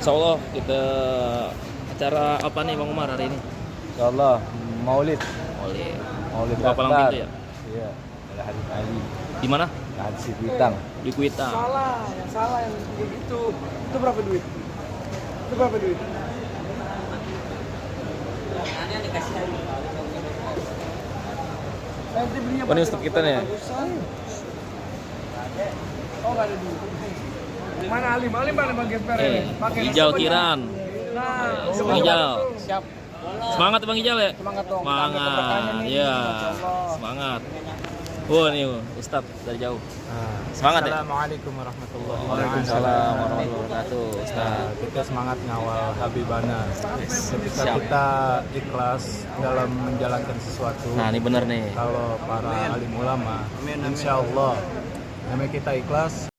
Insya Allah kita acara apa nih Bang Umar hari ini? Insyaallah Maulid. Maulid Buka palang Akbar. pintu ya? Iya, ada Habib Ali. Di mana? Ada si Kuitang. Di Kuitang. Salah yang begitu. Itu berapa duit? Itu berapa duit? Oh, ini untuk kita nih. Oh, nggak ada duit. Mana Alim? Alim mana Bang Gesper? Pakai Hijau Kiran. Nah, Bang Ijal. siap. Semangat Bang Ijal ya? Semangat dong. Semangat. Iya. Semangat. Wah nih Ustadz dari jauh. Semangat ya? Assalamualaikum warahmatullahi wabarakatuh. Waalaikumsalam warahmatullahi wabarakatuh. Ustadz. Kita semangat ngawal Habibana. Ketika Siap. kita ikhlas dalam menjalankan sesuatu. Nah ini bener nih. Kalau para alim ulama, insya Allah, namanya kita ikhlas,